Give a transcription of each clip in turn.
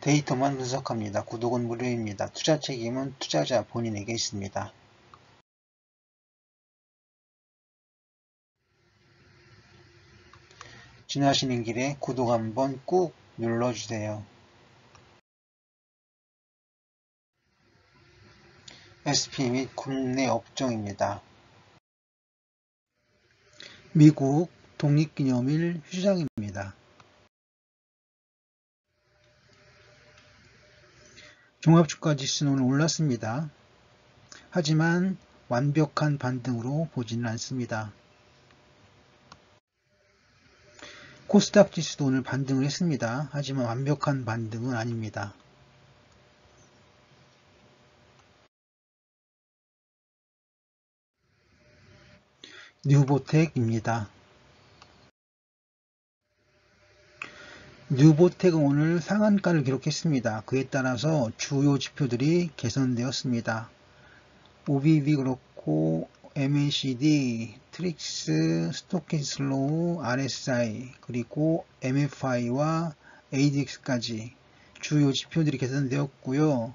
데이터만 분석합니다. 구독은 무료입니다. 투자 책임은 투자자 본인에게 있습니다. 지나시는 길에 구독 한번 꾹 눌러주세요. SP 및 국내 업종입니다. 미국 독립기념일 휴장입니다. 종합주가지수는 오늘 올랐습니다. 하지만 완벽한 반등으로 보지는 않습니다. 코스닥 지수도 오늘 반등을 했습니다. 하지만 완벽한 반등은 아닙니다. 뉴보텍입니다. 뉴보텍은 오늘 상한가를 기록했습니다. 그에 따라서 주요 지표들이 개선되었습니다. OBV 그렇고 MACD, 트릭스, 스토캐슬로우, RSI, 그리고 MFI와 ADX까지 주요 지표들이 개선되었고요.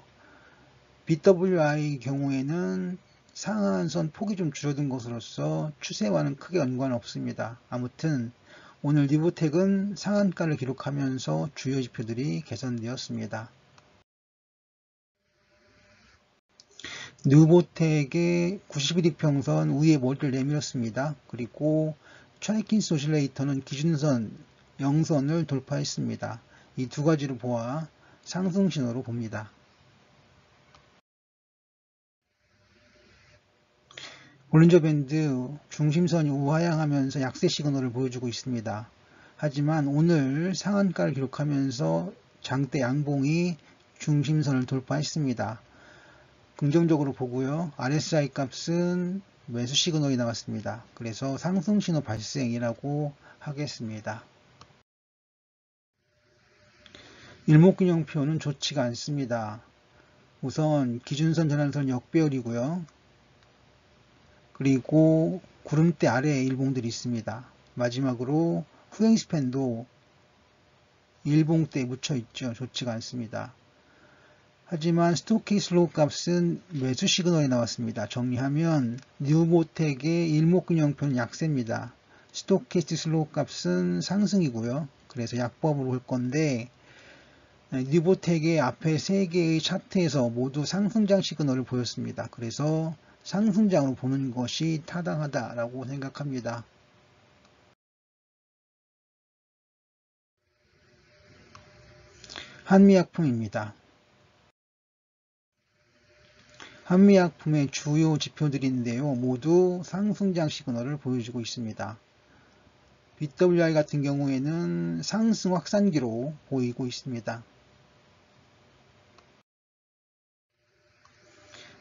BWI 경우에는 상한선 폭이 좀 줄어든 것으로서 추세와는 크게 연관은 없습니다. 아무튼 오늘 뉴보텍은 상한가를 기록하면서 주요 지표들이 개선되었습니다. 뉴보텍의 91이평선 위에 머리를 내밀었습니다. 그리고 차이킨스 오실레이터는 기준선 0선을 돌파했습니다. 이 두 가지로 보아 상승 신호로 봅니다. 볼린저 밴드 중심선이 우하향하면서 약세 시그널을 보여주고 있습니다. 하지만 오늘 상한가를 기록하면서 장대 양봉이 중심선을 돌파했습니다. 긍정적으로 보고요. RSI 값은 매수 시그널이 나왔습니다. 그래서 상승 신호 발생이라고 하겠습니다. 일목균형표는 좋지가 않습니다. 우선 기준선 전환선 역배열이고요. 그리고 구름대 아래에 일봉들이 있습니다. 마지막으로 후행스팬도 일봉대에 묻혀 있죠. 좋지가 않습니다. 하지만 스토캐슬로우 값은 매수 시그널이 나왔습니다. 정리하면 뉴보텍의 일목균형표는 약세입니다. 스토캐슬로우 값은 상승이고요. 그래서 약법으로 볼 건데 뉴보텍의 앞에 3개의 차트에서 모두 상승장 시그널을 보였습니다. 그래서 상승장으로 보는 것이 타당하다라고 생각합니다. 한미약품입니다. 한미약품의 주요 지표들인데요. 모두 상승장 시그널을 보여주고 있습니다. BWI 같은 경우에는 상승 확산기로 보이고 있습니다.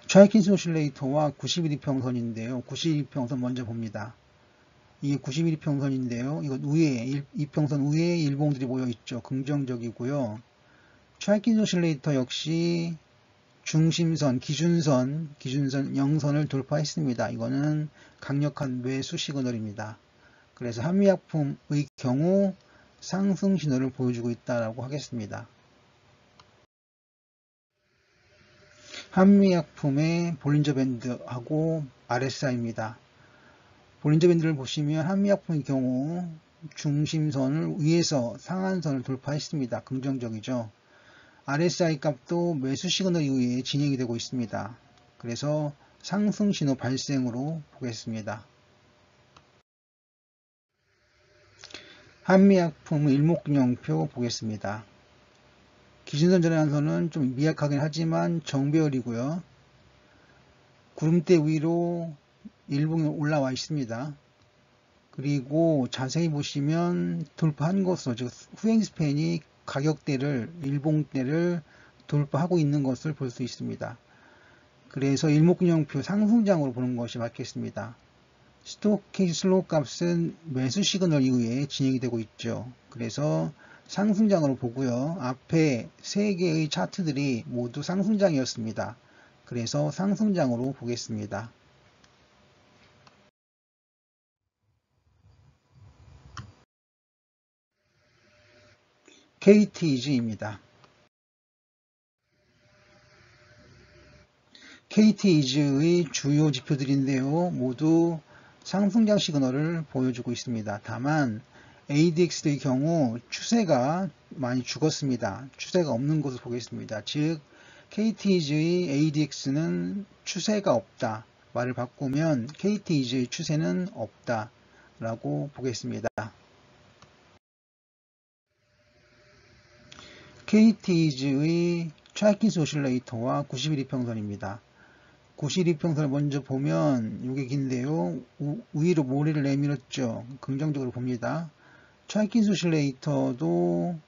차이킨스 오실레이터와 91이평선인데요. 91이평선 먼저 봅니다. 이게 91이평선인데요. 이것 위에, 이평선 위에 일봉들이 모여있죠. 긍정적이고요. 차이킨스 오실레이터 역시 중심선, 기준선 0선을 돌파했습니다. 이거는 강력한 매수 시그널입니다. 그래서 한미약품의 경우 상승 신호를 보여주고 있다고 하겠습니다. 한미약품의 볼린저 밴드하고 RSI입니다. 볼린저 밴드를 보시면 한미약품의 경우 중심선을 위에서 상한선을 돌파했습니다. 긍정적이죠. RSI 값도 매수 시그널 이후에 진행이 되고 있습니다. 그래서 상승 신호 발생으로 보겠습니다. 한미약품 일목균형표 보겠습니다. 기준선 전환선은 좀 미약하긴 하지만 정배열이고요. 구름대 위로 일봉이 올라와 있습니다. 그리고 자세히 보시면 돌파한 것으로, 즉 후행스팬이 가격대를, 일봉대를 돌파하고 있는 것을 볼 수 있습니다. 그래서 일목균형표 상승장으로 보는 것이 맞겠습니다. 스토캐슬로우 값은 매수 시그널 이후에 진행이 되고 있죠. 그래서 상승장으로 보고요. 앞에 3개의 차트들이 모두 상승장이었습니다. 그래서 상승장으로 보겠습니다. KTG입니다. KT이즈의 주요 지표들인데요. 모두 상승장 시그널을 보여주고 있습니다. 다만 ADX의 경우 추세가 많이 죽었습니다. 추세가 없는 것을 보겠습니다. 즉 KT이즈의 ADX는 추세가 없다. 말을 바꾸면 KT이즈의 추세는 없다 라고 보겠습니다. KT이즈의 트래킹 오실레이터와 90일 이평선입니다. 90일 이평선을 먼저 보면 이게 긴데요. 위로 모래를 내밀었죠. 긍정적으로 봅니다. 트래킹 오실레이터도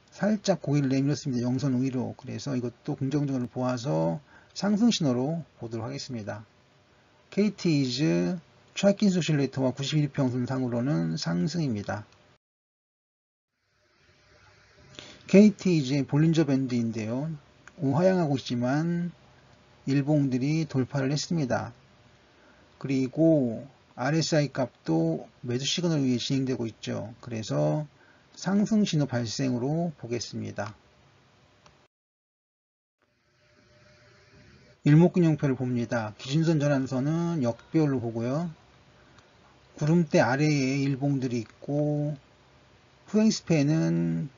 살짝 고개를 내밀었습니다. 영선 위로. 그래서 이것도 긍정적으로 보아서 상승 신호로 보도록 하겠습니다. KT이즈 트래킹 오실레이터와 90일 이평선 상으로는 상승입니다. KT이즈의 볼린저 밴드인데요. 우하향하고 있지만 일봉들이 돌파를 했습니다. 그리고 RSI 값도 매수 시그널 위에 진행되고 있죠. 그래서 상승 신호 발생으로 보겠습니다. 일목균형표를 봅니다. 기준선 전환선은 역별로 보고요. 구름대 아래에 일봉들이 있고 후행스팬은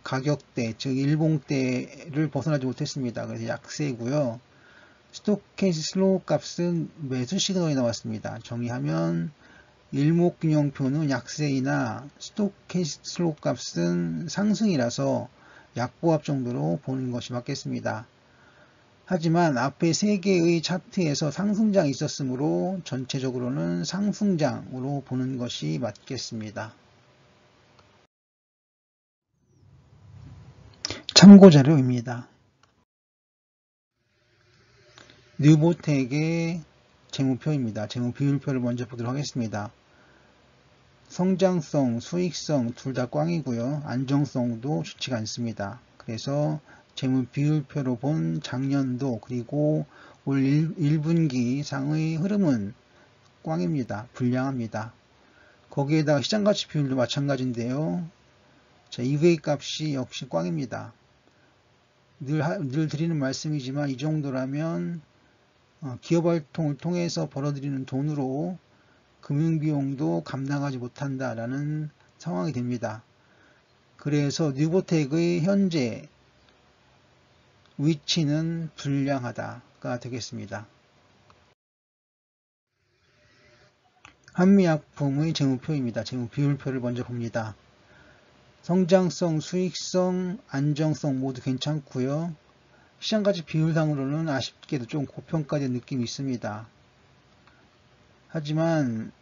가격대, 즉 일봉대를 벗어나지 못했습니다. 그래서 약세고요. 스토캐스틱 슬로우 값은 매수 시그널이 나왔습니다. 정리하면 일목균형표는 약세이나 스토캐스틱 슬로우 값은 상승이라서 약보합 정도로 보는 것이 맞겠습니다. 하지만 앞에 3개의 차트에서 상승장이 있었으므로 전체적으로는 상승장으로 보는 것이 맞겠습니다. 참고자료입니다. 뉴보텍의 재무표입니다. 재무비율표를 먼저 보도록 하겠습니다. 성장성, 수익성 둘 다 꽝이고요. 안정성도 좋지가 않습니다. 그래서 재무비율표로 본 작년도 그리고 올 1분기 상의 흐름은 꽝입니다. 불량합니다. 거기에다가 시장가치 비율도 마찬가지인데요. 자, EVA 값이 역시 꽝입니다. 늘 드리는 말씀이지만 이 정도라면 기업활동을 통해서 벌어들이는 돈으로 금융비용도 감당하지 못한다라는 상황이 됩니다. 그래서 뉴보텍의 현재 위치는 불량하다가 되겠습니다. 한미약품의 재무표입니다. 재무비율표를 먼저 봅니다. 성장성, 수익성, 안정성 모두 괜찮고요. 시장가치 비율상으로는 아쉽게도 좀 고평가된 느낌이 있습니다. 하지만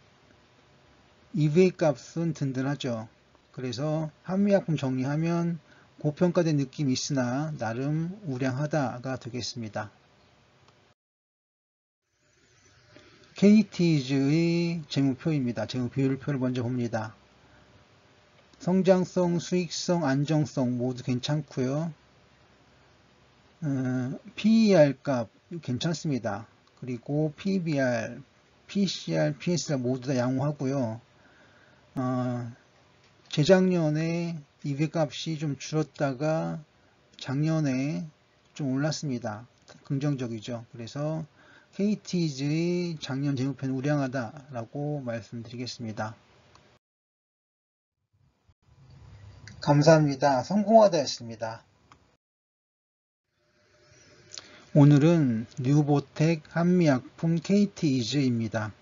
EVA 값은 든든하죠. 그래서 한미약품 정리하면 고평가된 느낌이 있으나 나름 우량하다가 되겠습니다. KT이즈의 재무표입니다. 재무비율표를 먼저 봅니다. 성장성, 수익성, 안정성 모두 괜찮고요. PER 값 괜찮습니다. 그리고 PBR, PCR, PSR 모두 다 양호하고요. 재작년에 EV 값이 좀 줄었다가 작년에 좀 올랐습니다. 긍정적이죠. 그래서 KT이즈의 작년 재무표는 우량하다라고 말씀드리겠습니다. 감사합니다. 성공하다였습니다. 오늘은 뉴보텍, 한미약품, KT이즈입니다.